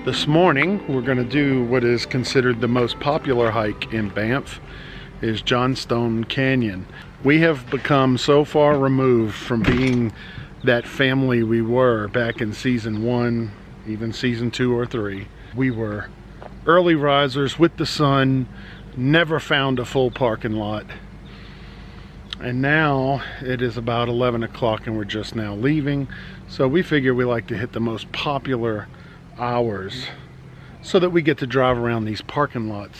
This morning we're going to do what is considered the most popular hike in Banff, is Johnston Canyon. We have become so far removed from being that family we were back in season 1, even season 2 or 3. We were early risers with the sun, never found a full parking lot. And now it is about 11 o'clock and we're just now leaving. So we figure we like to hit the most popular hours so that we get to drive around these parking lots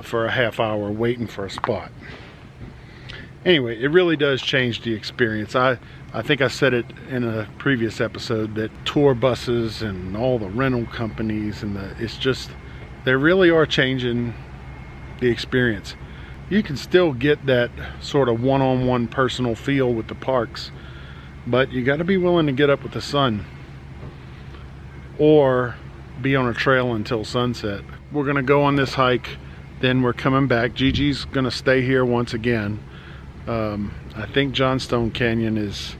for a half hour waiting for a spot. Anyway, it really does change the experience. I think I said it in a previous episode that tour buses and all the rental companies and it's just, they really are changing the experience. You can still get that sort of one-on-one personal feel with the parks, but you got to be willing to get up with the sun or be on a trail until sunset. We're gonna go on this hike, then we're coming back. Gigi's gonna stay here once again. I think Johnston Canyon is,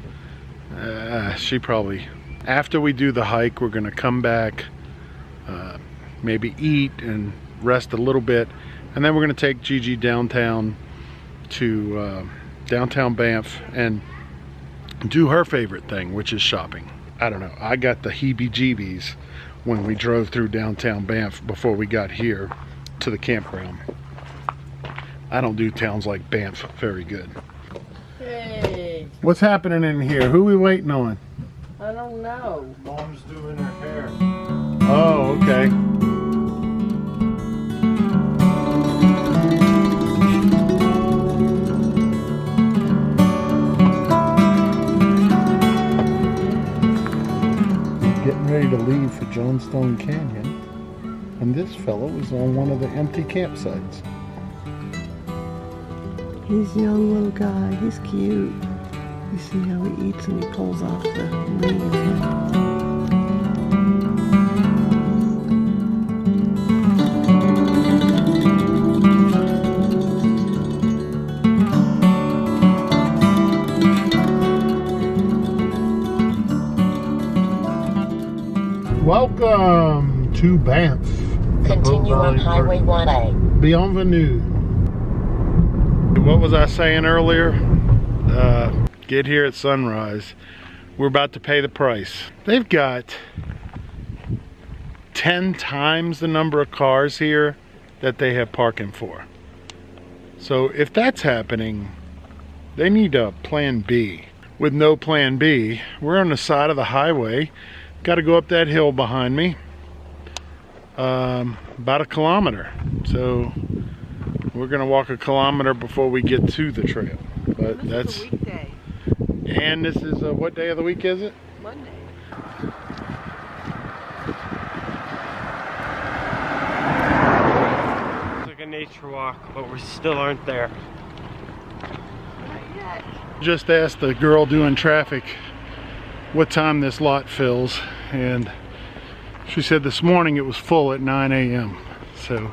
she probably, after we do the hike, we're gonna come back, maybe eat and rest a little bit, and then we're gonna take Gigi downtown to downtown Banff and do her favorite thing, which is shopping. I don't know, I got the heebie-jeebies when we drove through downtown Banff before we got here to the campground. I don't do towns like Banff very good. Hey. What's happening in here? Who are we waiting on? I don't know. Mom's doing her hair. Oh, okay. Getting ready to leave for Johnston Canyon, and this fellow is on one of the empty campsites. He's a young little guy. He's cute. You see how he eats and he pulls off the leaves. Welcome to Banff. Continue on Highway 1A. Bienvenue. What was I saying earlier? Get here at sunrise. We're about to pay the price. They've got 10 times the number of cars here that they have parking for. So if that's happening, they need a plan B. With no plan B, we're on the side of the highway. Got to go up that hill behind me, about a kilometer. So we're gonna walk a kilometer before we get to the trail. But that's a weekday. And this is what day of the week is it? Monday. It's like a nature walk, but we still aren't there. Not yet. Just asked the girl doing traffic what time this lot fills, and she said this morning it was full at 9 a.m. So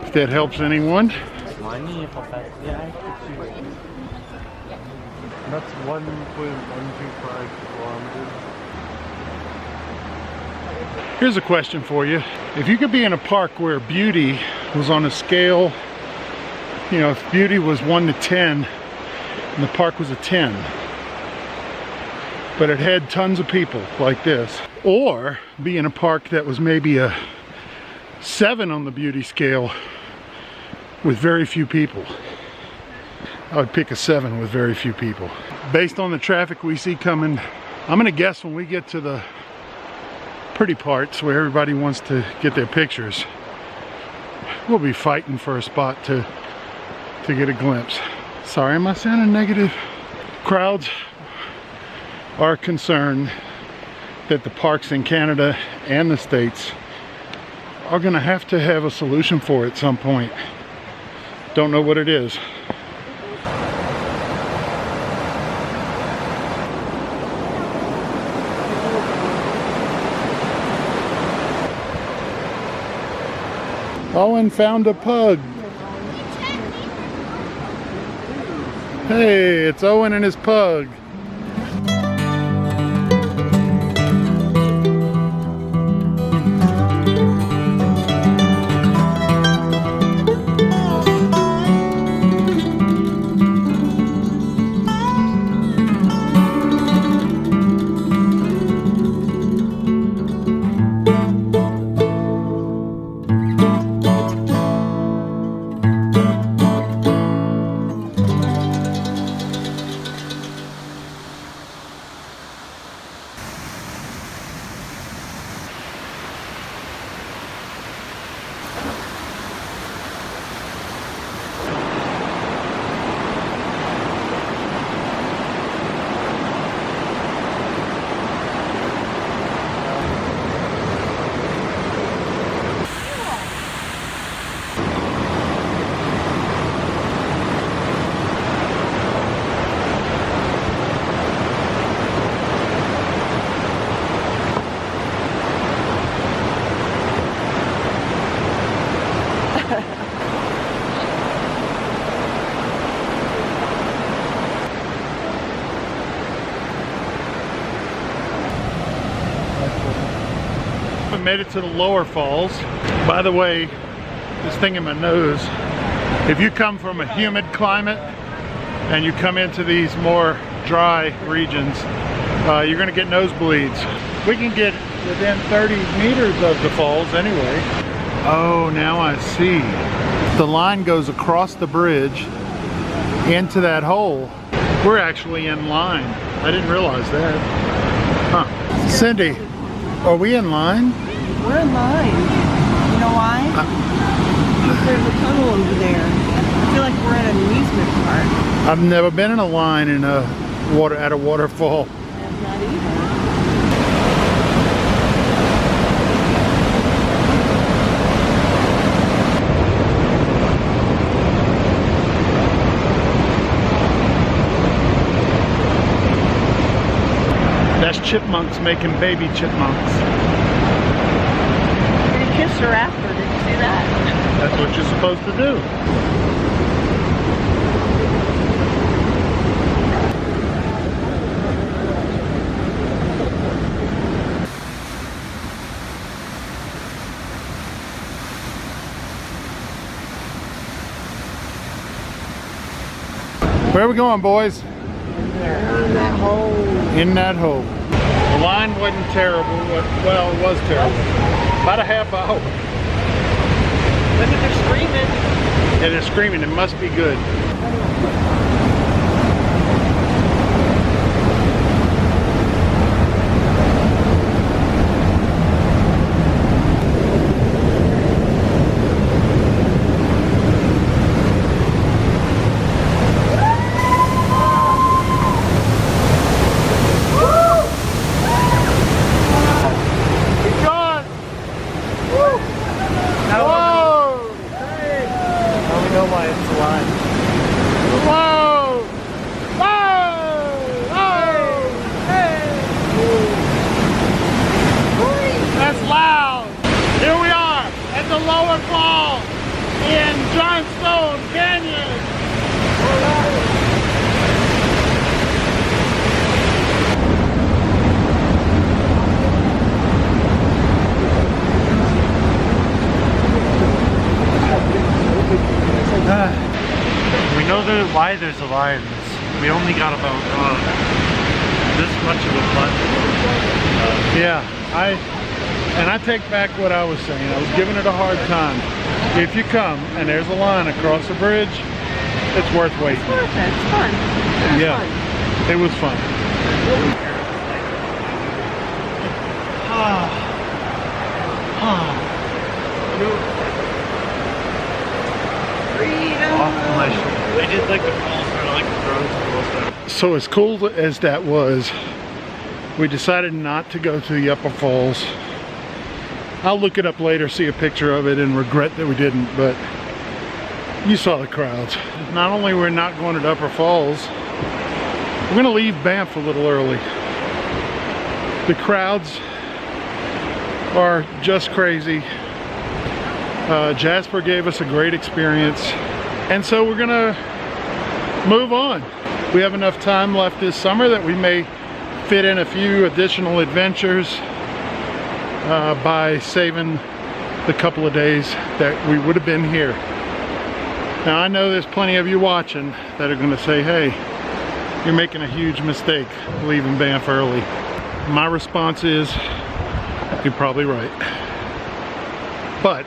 if that helps anyone. That's 1.125 kilometers. Here's a question for you. If you could be in a park where beauty was on a scale, you know, if beauty was 1 to 10 and the park was a 10, but it had tons of people like this, or be in a park that was maybe a 7 on the beauty scale with very few people, I would pick a 7 with very few people. Based on the traffic we see coming, I'm gonna guess when we get to the pretty parts where everybody wants to get their pictures, we'll be fighting for a spot to get a glimpse. Sorry, am I sounding negative? Crowds are concerned that the parks in Canada and the States are gonna have to have a solution for it at some point. Don't know what it is. Owen found a pug. Hey, it's Owen and his pug. we made it to the lower falls. By the way, this thing in my nose, if you come from a humid climate and you come into these more dry regions, you're gonna get nosebleeds. We can get within 30 meters of the falls anyway. Oh, now I see. The line goes across the bridge into that hole. We're actually in line. I didn't realize that. Huh. Cindy, are we in line? We're in line. You know why? There's a tunnel over there. I feel like we're at an amusement park. I've never been in a line in a at a waterfall. I have not either. That's chipmunks making baby chipmunks. You kissed her after, did you see that? That's what you're supposed to do. Where are we going, boys? In that hole. In that hole. The line wasn't terrible. Well, it was terrible. About a half hour. Look at they're screaming. And they're screaming. It must be good. Lower Fall in Johnston Canyon. We know why there's a line. We only got about this much of a putt. Yeah, I take back what I was saying. I was giving it a hard time. If you come and there's a line across the bridge, it's worth waiting. It's worth it. It's fun. Yeah, it was fun. I did like the falls, I like the drones. So as cool as that was, we decided not to go to the upper falls. I'll look it up later, see a picture of it, and regret that we didn't, but you saw the crowds. Not only we're not going to the upper falls, we're gonna leave Banff a little early. The crowds are just crazy. Jasper gave us a great experience, and so we're gonna move on. We have enough time left this summer that we may fit in a few additional adventures by saving the couple of days that we would have been here. Now I know there's plenty of you watching that are going to say, hey, you're making a huge mistake leaving Banff early. My response is, you're probably right. But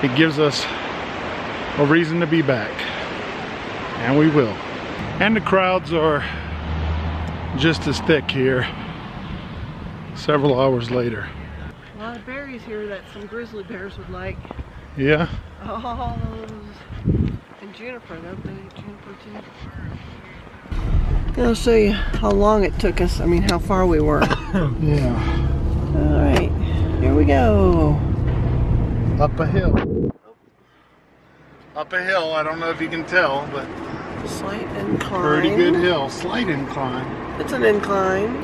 it gives us a reason to be back, and we will. And the crowds are just as thick here several hours later. A lot of berries here that some grizzly bears would like. Yeah? Oh, and juniper, don't they? Juniper too. I'll show you how long it took us. I mean, how far we were. Yeah. All right, here we go. Up a hill. Up a hill. I don't know if you can tell, but Slight incline. pretty good hill. Slight incline. It's an incline.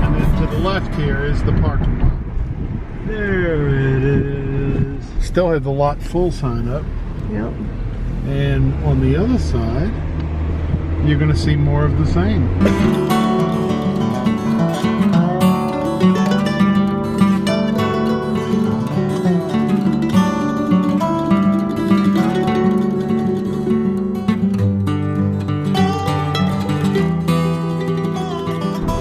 And then to the left here is the parking lot. There it is. still have the lot full sign up. Yep. And on the other side, you're going to see more of the same.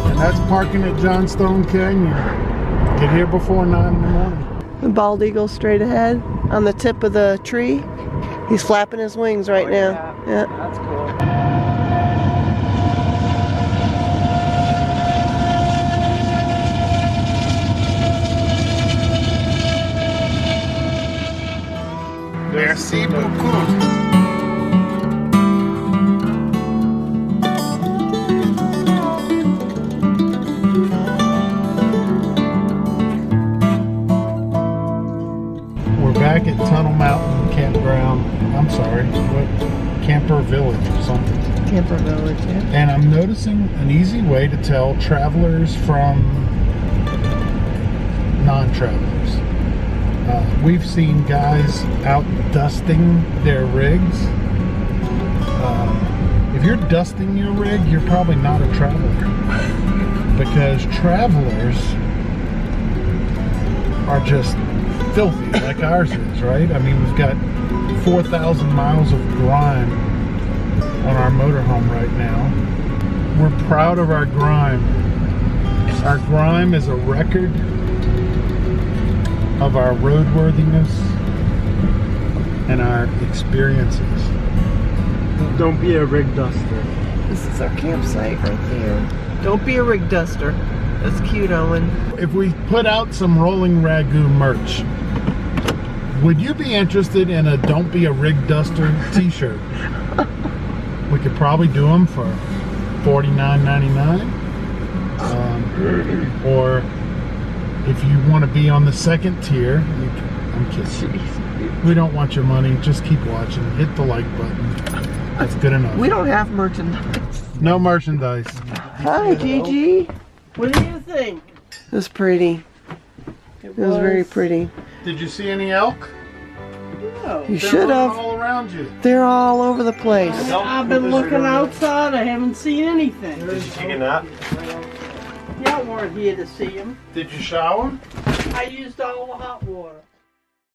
And that's parking at Johnston Canyon. Get here before 9 in the morning. The bald eagle straight ahead on the tip of the tree. He's flapping his wings right now. Yeah. That's cool. Merci beaucoup. Back at Tunnel Mountain Campground. I'm sorry, what? Camper Village or something. Camper Village, yeah. And I'm noticing an easy way to tell travelers from non-travelers. We've seen guys out dusting their rigs. If you're dusting your rig, you're probably not a traveler. Because travelers are just filthy like ours is, right? I mean, we've got 4,000 miles of grime on our motorhome right now. We're proud of our grime. Our grime is a record of our roadworthiness and our experiences. Don't be a rig duster. This is our campsite right there. Don't be a rig duster. That's cute, Owen. If we put out some Rolling Ragu merch, would you be interested in a Don't Be a Rig Duster t-shirt? We could probably do them for $49.99. Or if you want to be on the second tier, I'm kidding. We don't want your money. Just keep watching. Hit the like button. That's good enough. We don't have merchandise. No merchandise. Hi, Gigi. What do you think? It was pretty. It was very pretty. Did you see any elk? No. You They're should running have. all around you. They're all over the place. I've been looking outside. I haven't seen anything. Did you take a nap? Y'all weren't here to see them. Did you shower? I used all the hot water.